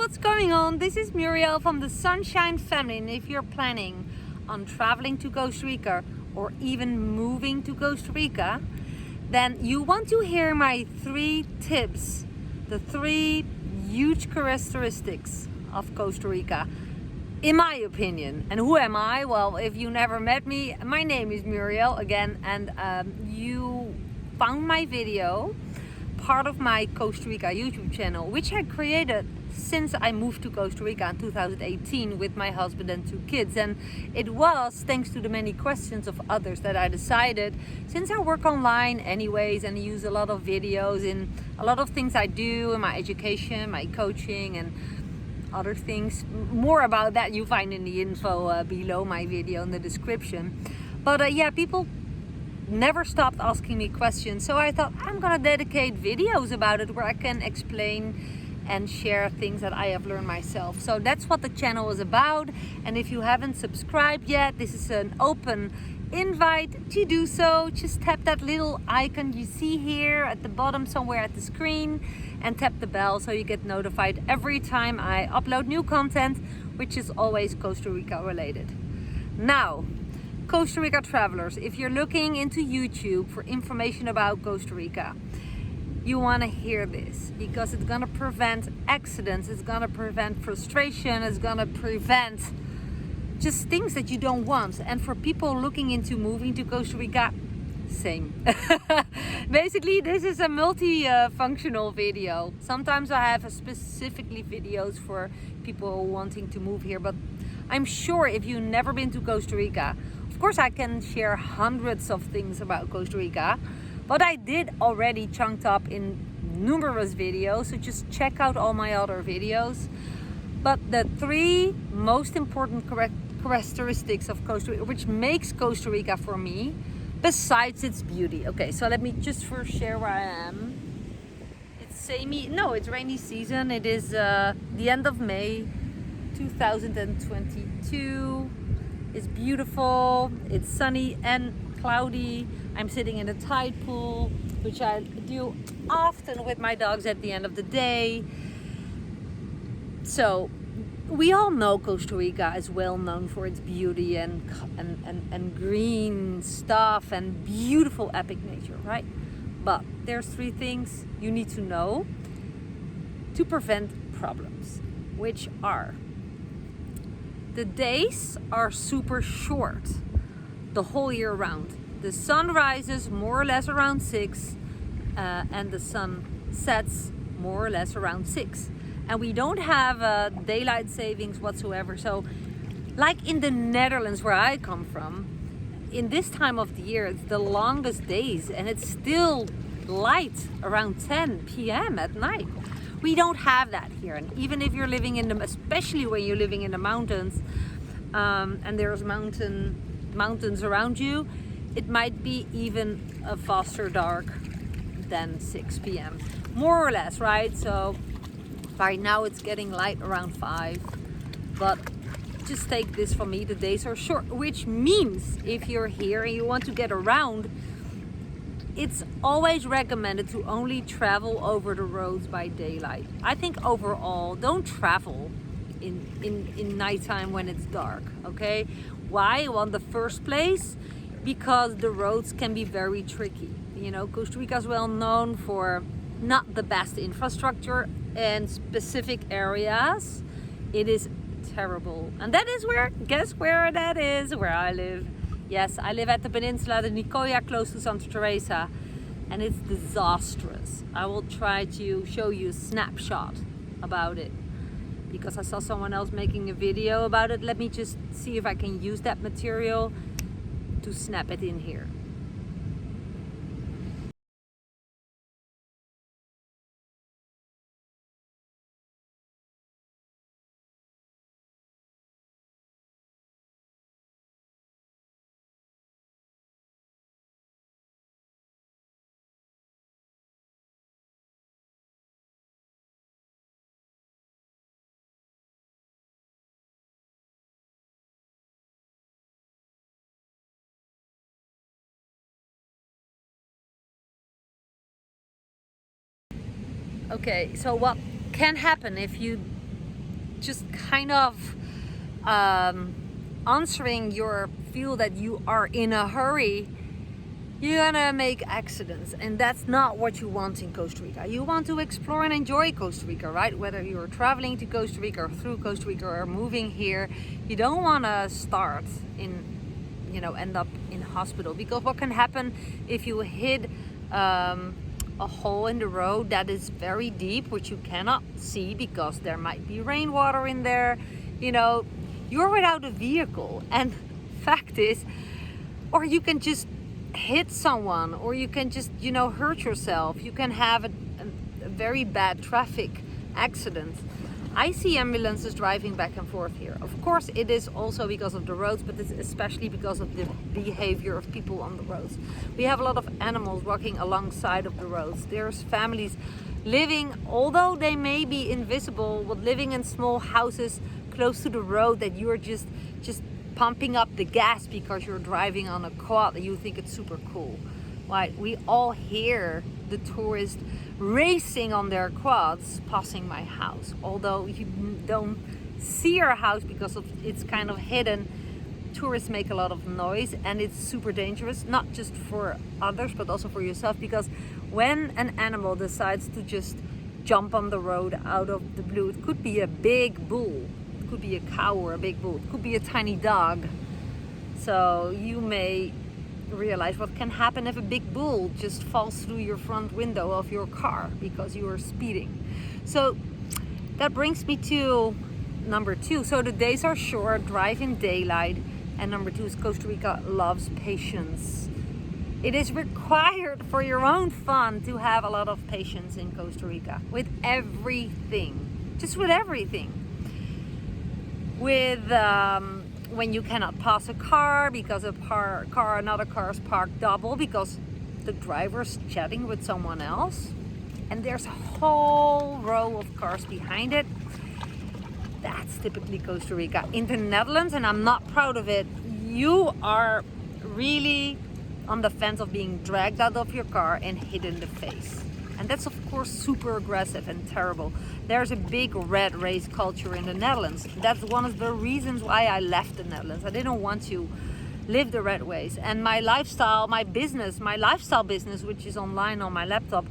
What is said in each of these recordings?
what's going on? This is Muriel from the Sunshine Family, and if you're planning on traveling to Costa Rica or even moving to Costa Rica, then you want to hear my 3 tips, the 3 huge characteristics of Costa Rica, in my opinion. And who am I? Well, if you never met me, my name is Muriel again, and you found my video, part of my Costa Rica YouTube channel, which I created since I moved to Costa Rica in 2018 with my husband and 2 kids. And it was thanks to the many questions of others that I decided, since I work online anyways and use a lot of videos in a lot of things I do in my education, my coaching and other things. More about that you find in the info below my video in the description. But yeah, people never stopped asking me questions, so I thought I'm gonna dedicate videos about it where I can explain and share things that I have learned myself. So that's what the channel is about, and if you haven't subscribed yet, this is an open invite to do so. Just tap that little icon you see here at the bottom somewhere at the screen and tap the bell so you get notified every time I upload new content, which is always Costa Rica related. Now, Costa Rica travelers, if you're looking into YouTube for information about Costa Rica, you want to hear this because it's going to prevent accidents, it's going to prevent frustration, it's going to prevent just things that you don't want. And for people looking into moving to Costa Rica, same. Basically, this is a multi-functional video. Sometimes I have specifically videos for people wanting to move here, but I'm sure if you've never been to Costa Rica, of course I can share hundreds of things about Costa Rica, but I did already chunked up in numerous videos, so just check out all my other videos. But the 3 most important characteristics of Costa Rica, which makes Costa Rica for me, besides its beauty. Okay, so let me just first share where I am. It's rainy season. It is the end of May 2022. It's beautiful, it's sunny and cloudy. I'm sitting in a tide pool, which I do often with my dogs at the end of the day. So we all know Costa Rica is well known for its beauty and green stuff and beautiful epic nature, right? But there's 3 things you need to know to prevent problems, which are: the days are super short the whole year round. The sun rises more or less around 6 and the sun sets more or less around 6. And we don't have daylight savings whatsoever. So like in the Netherlands where I come from, in this time of the year, it's the longest days and it's still light around 10 p.m. at night. We don't have that here, and even if you're living in especially when you're living in the mountains, and there's mountains around you, it might be even a faster dark than 6 p.m. more or less, right? So right now it's getting light around 5, but just take this from me, the days are short, which means if you're here and you want to get around, it's always recommended to only travel over the roads by daylight. I think overall, don't travel in nighttime when it's dark, okay? Why? Well, in the first place, because the roads can be very tricky. You know, Costa Rica is well known for not the best infrastructure, and specific areas, it is terrible. And that is where, guess where that is? Where I live. Yes, I live at the peninsula de Nicoya, close to Santa Teresa, and it's disastrous. I will try to show you a snapshot about it because I saw someone else making a video about it. Let me just see if I can use that material to snap it in here. Okay, so what can happen if you just kind of answering your feel that you are in a hurry, you're gonna make accidents, and that's not what you want in Costa Rica. You want to explore and enjoy Costa Rica, right? Whether you're traveling to Costa Rica or through Costa Rica or moving here, you don't want to start in, end up in hospital, because what can happen if you hit a hole in the road that is very deep, which you cannot see because there might be rainwater in there, you're without a vehicle, and fact is, or you can just hit someone, or you can just hurt yourself. You can have a very bad traffic accident. I see ambulances driving back and forth here. Of course it is also because of the roads, but it's especially because of the behavior of people on the roads. We have a lot of animals walking alongside of the roads. There's families living, although they may be invisible, but living in small houses close to the road that you're just pumping up the gas because you're driving on a quad and you think it's super cool. Right? We all hear the tourists racing on their quads passing my house. Although you don't see our house because it's kind of hidden, tourists make a lot of noise, and it's super dangerous, not just for others but also for yourself, because when an animal decides to just jump on the road out of the blue, it could be a big bull, it could be a cow or a big bull, it could be a tiny dog. So you may realize what can happen if a big bull just falls through your front window of your car because you are speeding. So that brings me to number 2. So the days are short, drive in daylight, and number 2 is Costa Rica loves patience. It is required for your own fun to have a lot of patience in Costa Rica with everything, just with everything. With when you cannot pass a car because another car is parked double because the driver's chatting with someone else, and there's a whole row of cars behind it. That's typically Costa Rica. In the Netherlands, and I'm not proud of it, you are really on the fence of being dragged out of your car and hit in the face. And that's of course super aggressive and terrible. There's a big red race culture in the Netherlands. That's one of the reasons why I left the Netherlands. I didn't want to live the red race. And my lifestyle business, which is online on my laptop,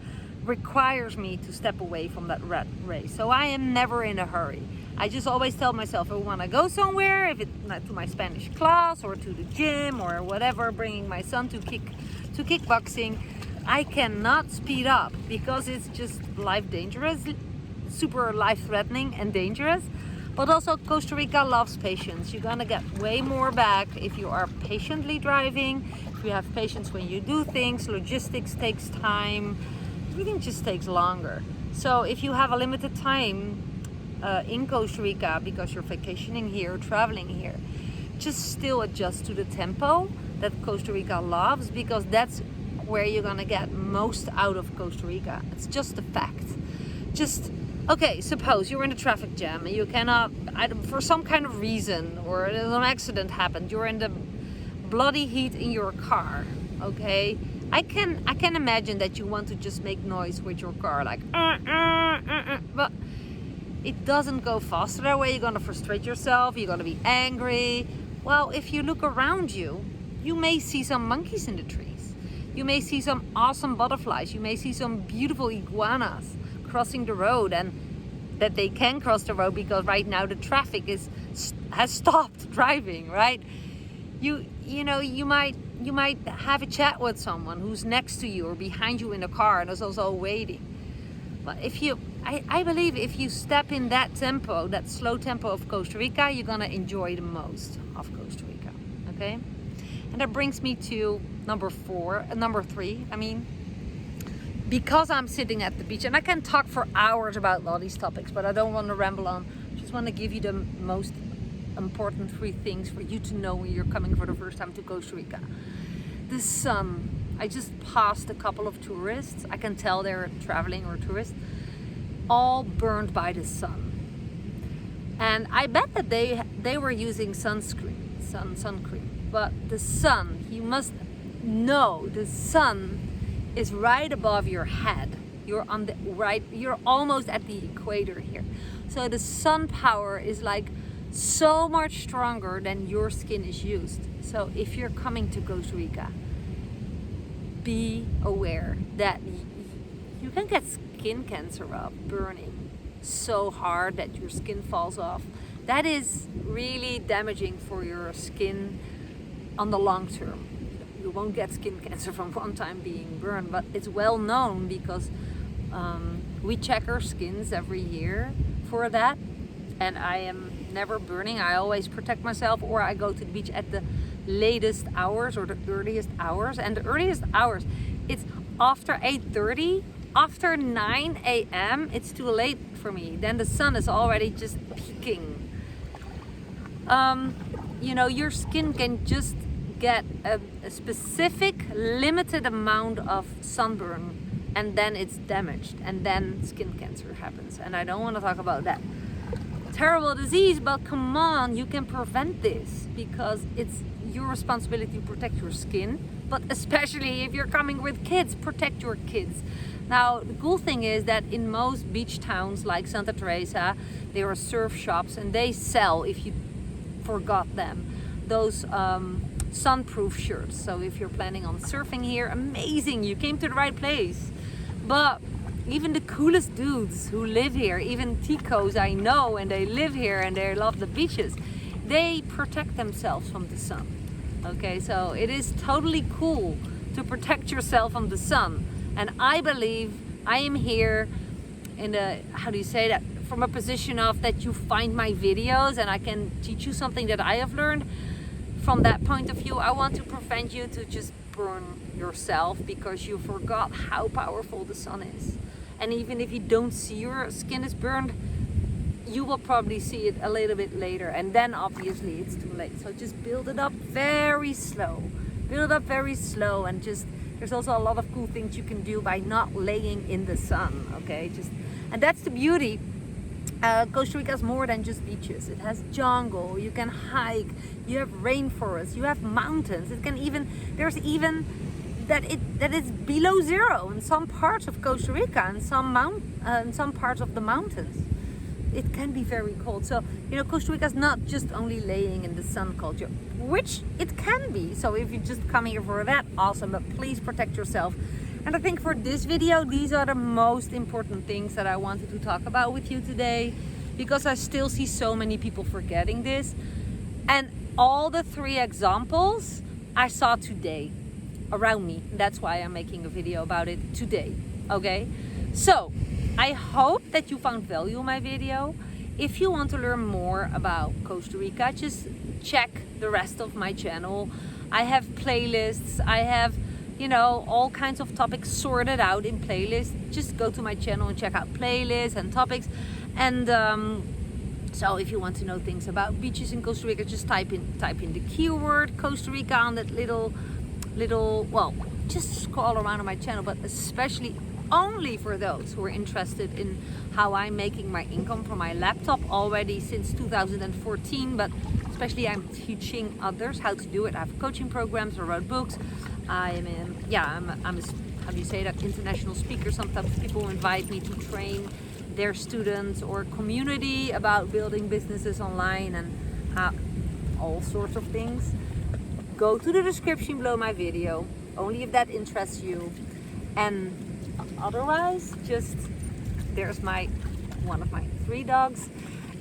requires me to step away from that red race. So I am never in a hurry. I just always tell myself, if I want to go somewhere, if it's not to my Spanish class or to the gym or whatever, bringing my son to kickboxing, I cannot speed up because it's just super life-threatening and dangerous. But also Costa Rica loves patience. You're gonna get way more back if you are patiently driving, if you have patience when you do things. Logistics takes time, everything just takes longer. So if you have a limited time in Costa Rica because you're vacationing here, traveling here, just still adjust to the tempo that Costa Rica loves, because that's where you're gonna get most out of Costa Rica. It's just a fact. Okay, suppose you're in a traffic jam and you cannot, for some kind of reason, or an accident happened, you're in the bloody heat in your car, okay? I can imagine that you want to just make noise with your car, like, but it doesn't go faster that way. You're gonna frustrate yourself, you're gonna be angry. Well, if you look around you, you may see some monkeys in the trees. You may see some awesome butterflies. You may see some beautiful iguanas crossing the road, and that they can cross the road because right now the traffic has stopped driving, right? You might have a chat with someone who's next to you or behind you in the car and is also waiting. But I believe if you step in that tempo, that slow tempo of Costa Rica, you're gonna enjoy the most of Costa Rica, okay? And that brings me to number 3, because I'm sitting at the beach, and I can talk for hours about all these topics, but I don't want to ramble on. I just want to give you the most important 3 things for you to know when you're coming for the first time to Costa Rica. The sun. I just passed a couple of tourists. I can tell they're traveling or tourists, all burned by the sun. And I bet that they were using sun cream. But the sun, you must know, the sun is right above your head. you're on the right, you're almost at the equator here. So the sun power is like so much stronger than your skin is used. So if you're coming to Costa Rica, be aware that you can get skin cancer of burning so hard that your skin falls off. That is really damaging for your skin on the long term. You won't get skin cancer from one time being burned, but it's well known because we check our skins every year for that, and I am never burning. I always protect myself, or I go to the beach at the latest hours or the earliest hours. And the earliest hours, it's after 8:30. After 9 a.m. it's too late for me. Then the sun is already just peaking. You know, your skin can just get a specific limited amount of sunburn, and then it's damaged, and then skin cancer happens. And I don't want to talk about that terrible disease, but come on, you can prevent this, because it's your responsibility to protect your skin. But especially if you're coming with kids, protect your kids. Now, the cool thing is that in most beach towns like Santa Teresa, there are surf shops, and they sell, if you forgot them, those sunproof shirts. So if you're planning on surfing here, amazing, you came to the right place. But even the coolest dudes who live here, even Ticos I know, and they live here and they love the beaches, they protect themselves from the sun. Okay, so it is totally cool to protect yourself from the sun. And I believe I am here in a, how do you say that, from a position of that you find my videos and I can teach you something that I have learned. From that point of view, I want to prevent you to just burn yourself because you forgot how powerful the sun is. And even if you don't see your skin is burned, you will probably see it a little bit later, and then obviously it's too late. So just build it up very slow. Build it up very slow, and just, there's also a lot of cool things you can do by not laying in the sun, okay? And that's the beauty. Costa Rica is more than just beaches. It has jungle, you can hike, you have rainforests, you have mountains. It can even, there's even that it's below zero in some parts of Costa Rica, and some parts of the mountains. It can be very cold. So, you know, Costa Rica is not just only laying in the sun culture, which it can be. So if you just come here for that, awesome, but please protect yourself. And I think for this video, these are the most important things that I wanted to talk about with you today, because I still see so many people forgetting this. And all the 3 examples I saw today around me. That's why I'm making a video about it today, okay? So, I hope that you found value in my video. If you want to learn more about Costa Rica, just check the rest of my channel. I have playlists, I have, you know, all kinds of topics sorted out in playlists. Just go to my channel and check out playlists and topics. And so if you want to know things about beaches in Costa Rica, just type in the keyword Costa Rica on that little, well, just scroll around on my channel, but especially only for those who are interested in how I'm making my income from my laptop already since 2014, but especially I'm teaching others how to do it. I have coaching programs, I wrote books. I'm a, how do you say that, international speaker. Sometimes people invite me to train their students or community about building businesses online and all sorts of things. Go to the description below my video, only if that interests you. And otherwise, just, there's one of my 3 dogs.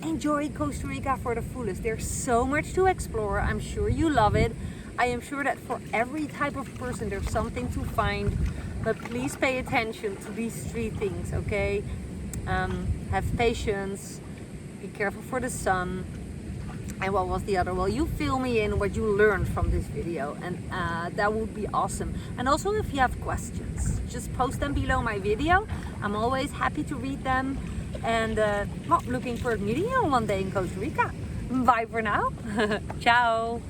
Enjoy Costa Rica for the fullest. There's so much to explore. I'm sure you love it. I am sure that for every type of person there's something to find, but please pay attention to these 3 things, okay? Have patience, be careful for the sun, and what was the other? Well, you fill me in what you learned from this video, and that would be awesome. And also, if you have questions, just post them below my video. I'm always happy to read them, and looking for a video one day in Costa Rica. Bye for now. Ciao.